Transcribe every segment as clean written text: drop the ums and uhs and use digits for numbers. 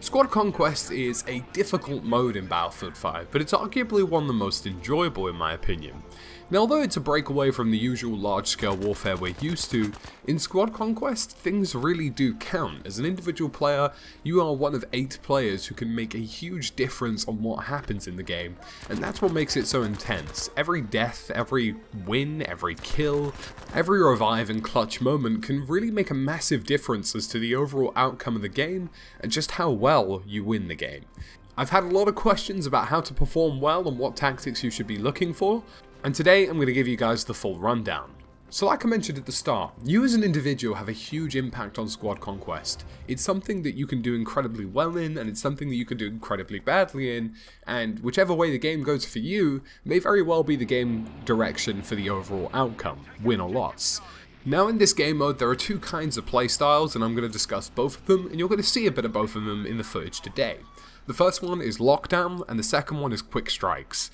Squad Conquest is a difficult mode in Battlefield 5, but it's arguably one of the most enjoyable in my opinion. Now, although it's a breakaway from the usual large-scale warfare we're used to, in Squad Conquest, things really do count. As an individual player, you are one of 8 players who can make a huge difference on what happens in the game, and that's what makes it so intense. Every death, every win, every kill, every revive and clutch moment can really make a massive difference as to the overall outcome of the game, and just how well you win the game. I've had a lot of questions about how to perform well and what tactics you should be looking for, and today I'm going to give you guys the full rundown. So like I mentioned at the start, you as an individual have a huge impact on Squad Conquest. It's something that you can do incredibly well in, and it's something that you can do incredibly badly in, and whichever way the game goes for you may very well be the game direction for the overall outcome, win or loss. Now in this game mode there are 2 kinds of playstyles, and I'm going to discuss both of them, and you're going to see a bit of both of them in the footage today. The first one is Lockdown, and the second one is Quick Strikes.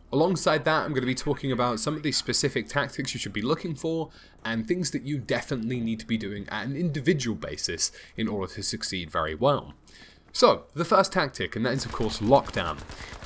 Alongside that, I'm going to be talking about some of the specific tactics you should be looking for, and things that you definitely need to be doing at an individual basis in order to succeed very well. So, the first tactic, and that is of course Lockdown.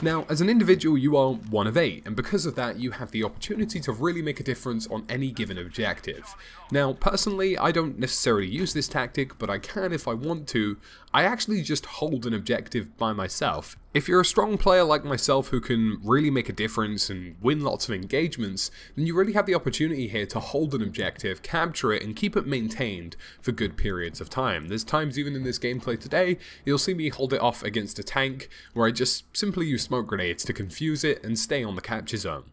Now, as an individual you are one of 8, and because of that you have the opportunity to really make a difference on any given objective. Now, personally, I don't necessarily use this tactic, but I can if I want to. I actually just hold an objective by myself. If you're a strong player like myself who can really make a difference and win lots of engagements, then you really have the opportunity here to hold an objective, capture it, and keep it maintained for good periods of time. There's times even in this gameplay today, you'll see me hold it off against a tank, where I just simply use smoke grenades to confuse it and stay on the capture zone.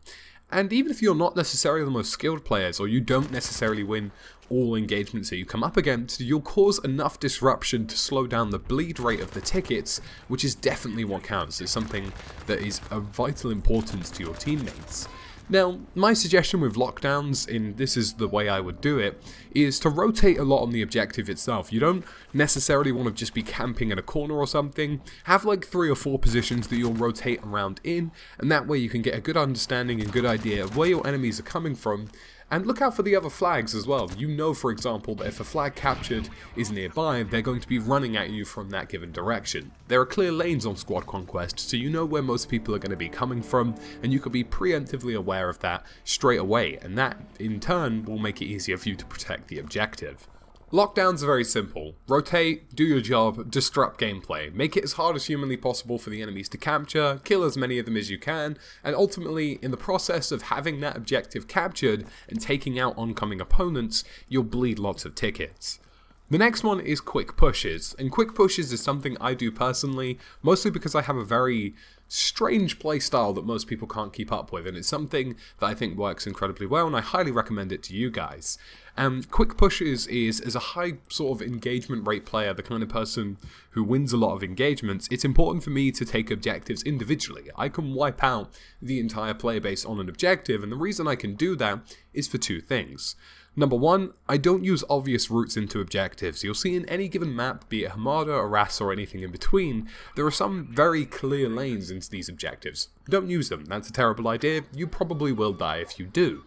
And even if you're not necessarily the most skilled players, or you don't necessarily win all engagements that you come up against, you'll cause enough disruption to slow down the bleed rate of the tickets, which is definitely what counts. It's something that is of vital importance to your teammates. Now, my suggestion with lockdowns, and this is the way I would do it, is to rotate a lot on the objective itself. You don't necessarily want to just be camping in a corner or something. Have like 3 or 4 positions that you'll rotate around in, and that way you can get a good understanding and good idea of where your enemies are coming from. And look out for the other flags as well. You know, for example, that if a flag captured is nearby, they're going to be running at you from that given direction. There are clear lanes on Squad Conquest, so you know where most people are going to be coming from, and you could be preemptively aware of that straight away, and that, in turn, will make it easier for you to protect the objective. Lockdowns are very simple. Rotate, do your job, disrupt gameplay. Make it as hard as humanly possible for the enemies to capture, kill as many of them as you can, and ultimately, in the process of having that objective captured and taking out oncoming opponents, you'll bleed lots of tickets. The next one is quick pushes, and quick pushes is something I do personally, mostly because I have a very strange playstyle that most people can't keep up with, and it's something that I think works incredibly well, and I highly recommend it to you guys. Quick pushes is, as a high sort of engagement rate player, the kind of person who wins a lot of engagements, it's important for me to take objectives individually. I can wipe out the entire player base on an objective, and the reason I can do that is for 2 things. Number 1, I don't use obvious routes into objectives. You'll see in any given map, be it Hamada, Arras, or anything in between, there are some very clear lanes into these objectives. Don't use them, that's a terrible idea, you probably will die if you do.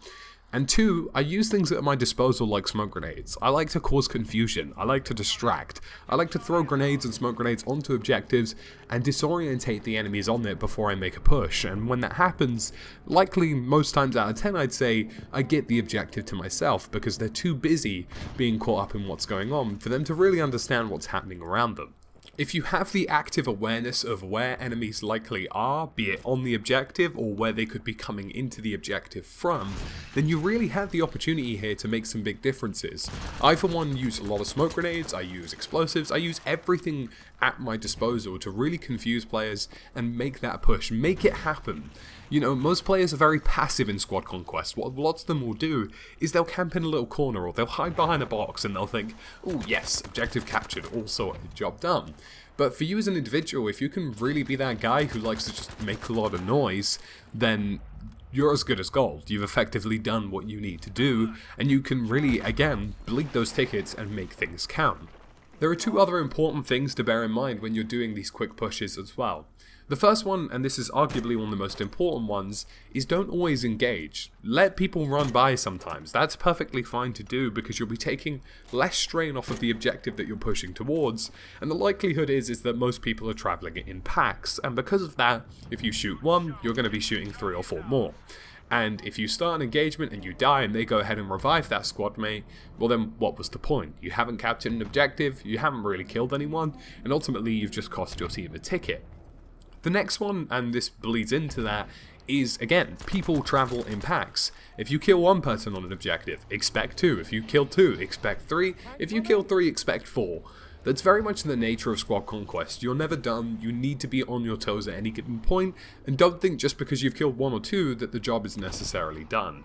And 2, I use things at my disposal like smoke grenades. I like to cause confusion, I like to distract, I like to throw grenades and smoke grenades onto objectives and disorientate the enemies on it before I make a push, and when that happens, likely most times out of 10 I'd say, I get the objective to myself because they're too busy being caught up in what's going on for them to really understand what's happening around them. If you have the active awareness of where enemies likely are, be it on the objective or where they could be coming into the objective from, then you really have the opportunity here to make some big differences. I for one use a lot of smoke grenades, I use explosives, I use everything at my disposal to really confuse players and make that push, make it happen. You know, most players are very passive in Squad Conquest. What lots of them will do is they'll camp in a little corner or they'll hide behind a box and they'll think, oh yes, objective captured, all sorted, job done. But for you as an individual, if you can really be that guy who likes to just make a lot of noise, then you're as good as gold. You've effectively done what you need to do, and you can really, again, bleed those tickets and make things count. There are two other important things to bear in mind when you're doing these quick pushes as well. The first one, and this is arguably one of the most important ones, is don't always engage. Let people run by sometimes. That's perfectly fine to do because you'll be taking less strain off of the objective that you're pushing towards, and the likelihood is that most people are traveling in packs, and because of that, if you shoot one, you're going to be shooting 3 or 4 more. And if you start an engagement and you die and they go ahead and revive that squad mate, well then what was the point? You haven't captured an objective, you haven't really killed anyone, and ultimately you've just cost your team a ticket. The next one, and this bleeds into that, is, again, people travel in packs. If you kill 1 person on an objective, expect 2. If you kill 2, expect 3. If you kill 3, expect 4. That's very much the nature of squad conquest. You're never done, you need to be on your toes at any given point, and don't think just because you've killed 1 or 2 that the job is necessarily done.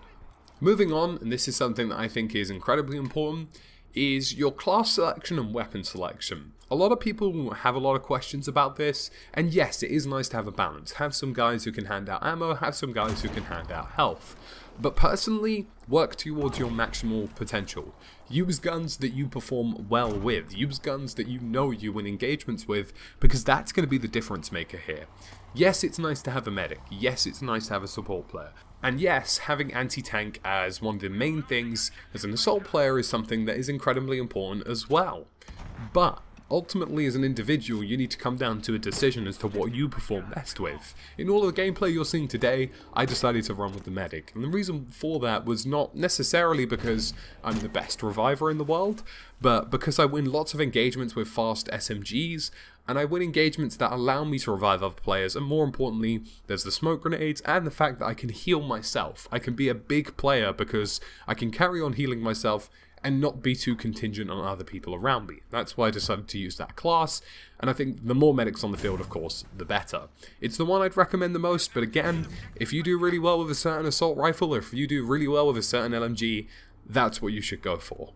Moving on, and this is something that I think is incredibly important, is your class selection and weapon selection. A lot of people have a lot of questions about this, and yes, it is nice to have a balance. Have some guys who can hand out ammo, have some guys who can hand out health. But personally, work towards your maximal potential. Use guns that you perform well with. Use guns that you know you win engagements with, because that's going to be the difference maker here. Yes, it's nice to have a medic. Yes, it's nice to have a support player. And yes, having anti-tank as one of the main things as an assault player is something that is incredibly important as well. But ultimately, as an individual, you need to come down to a decision as to what you perform best with. In all of the gameplay you're seeing today, I decided to run with the medic. And the reason for that was not necessarily because I'm the best reviver in the world, but because I win lots of engagements with fast SMGs, and I win engagements that allow me to revive other players, and more importantly, there's the smoke grenades and the fact that I can heal myself. I can be a big player because I can carry on healing myself and not be too contingent on other people around me. That's why I decided to use that class, and I think the more medics on the field, of course, the better. It's the one I'd recommend the most, but again, if you do really well with a certain assault rifle, or if you do really well with a certain LMG, that's what you should go for.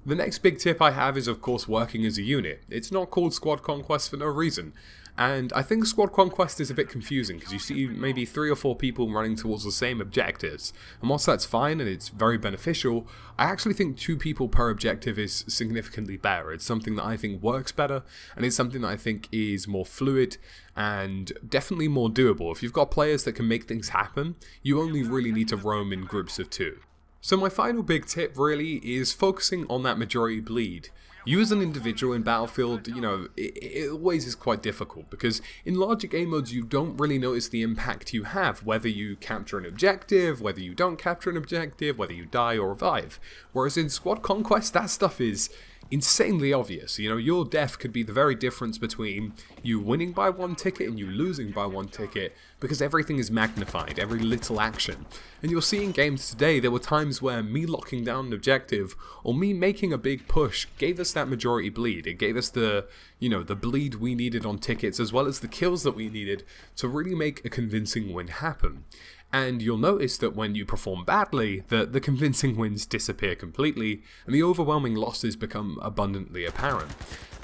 The next big tip I have is, of course, working as a unit. It's not called Squad Conquest for no reason. And I think Squad Conquest is a bit confusing because you see maybe 3 or 4 people running towards the same objectives. And whilst that's fine and it's very beneficial, I actually think 2 people per objective is significantly better. It's something that I think works better, and it's something that I think is more fluid and definitely more doable. If you've got players that can make things happen, you only really need to roam in groups of 2. So my final big tip really is focusing on that majority bleed. You as an individual in Battlefield, you know, it always is quite difficult because in larger game modes you don't really notice the impact you have, whether you capture an objective, whether you don't capture an objective, whether you die or revive. Whereas in Squad Conquest, that stuff is insanely obvious. You know, your death could be the very difference between you winning by 1 ticket and you losing by 1 ticket, because everything is magnified, every little action. And you'll see in games today, there were times where me locking down an objective or me making a big push gave us that majority bleed. It gave us the, you know, the bleed we needed on tickets as well as the kills that we needed to really make a convincing win happen. And you'll notice that when you perform badly, the convincing wins disappear completely, and the overwhelming losses become abundantly apparent.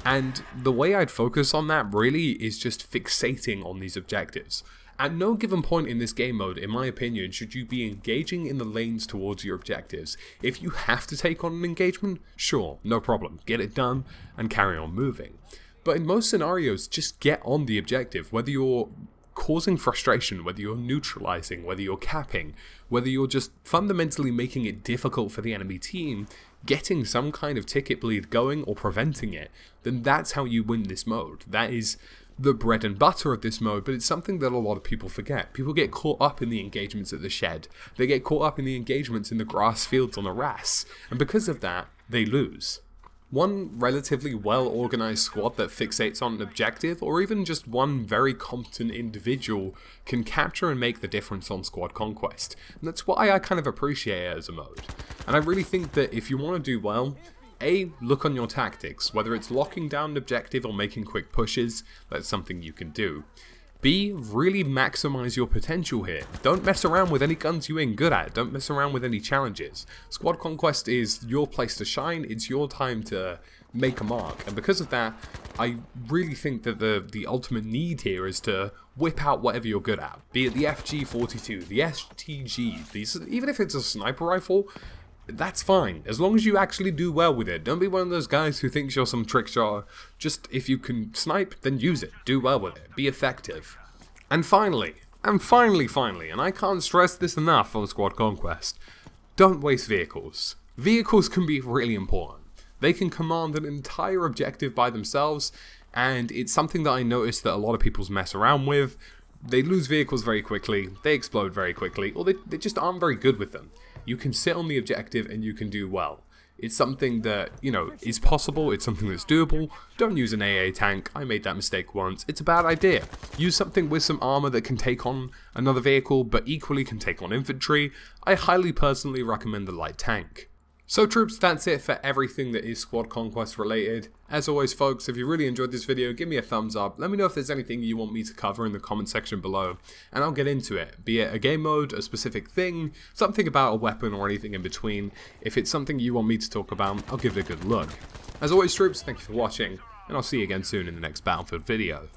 And the way I'd focus on that really is just fixating on these objectives. At no given point in this game mode, in my opinion, should you be engaging in the lanes towards your objectives. If you have to take on an engagement, sure, no problem, get it done and carry on moving. But in most scenarios, just get on the objective, whether you're causing frustration, whether you're neutralizing, whether you're capping, whether you're just fundamentally making it difficult for the enemy team, getting some kind of ticket bleed going or preventing it, then that's how you win this mode. That is the bread and butter of this mode, but it's something that a lot of people forget. People get caught up in the engagements at the shed. They get caught up in the engagements in the grass fields on the RAS, and because of that, they lose. One relatively well-organized squad that fixates on an objective, or even just one very competent individual, can capture and make the difference on Squad Conquest. And that's why I kind of appreciate it as a mode. And I really think that if you want to do well, A, look on your tactics. Whether it's locking down an objective or making quick pushes, that's something you can do. B, really maximize your potential here. Don't mess around with any guns you ain't good at. Don't mess around with any challenges. Squad Conquest is your place to shine. It's your time to make a mark. And because of that, I really think that the ultimate need here is to whip out whatever you're good at. Be it the FG-42, the STG, even if it's a sniper rifle, that's fine, as long as you actually do well with it. Don't be one of those guys who thinks you're some trick shot. Just, if you can snipe, then use it. Do well with it. Be effective. And finally, and I can't stress this enough on Squad Conquest, don't waste vehicles. Vehicles can be really important. They can command an entire objective by themselves, and it's something that I noticed that a lot of people mess around with. They lose vehicles very quickly, they explode very quickly, or they just aren't very good with them. You can sit on the objective and you can do well. It's something that, you know, is possible, it's something that's doable. Don't use an AA tank, I made that mistake once, it's a bad idea. Use something with some armor that can take on another vehicle, but equally can take on infantry. I highly personally recommend the light tank. So troops, that's it for everything that is Squad Conquest related. As always folks, if you really enjoyed this video, give me a thumbs up. Let me know if there's anything you want me to cover in the comment section below, and I'll get into it. Be it a game mode, a specific thing, something about a weapon, or anything in between. If it's something you want me to talk about, I'll give it a good look. As always troops, thank you for watching, and I'll see you again soon in the next Battlefield video.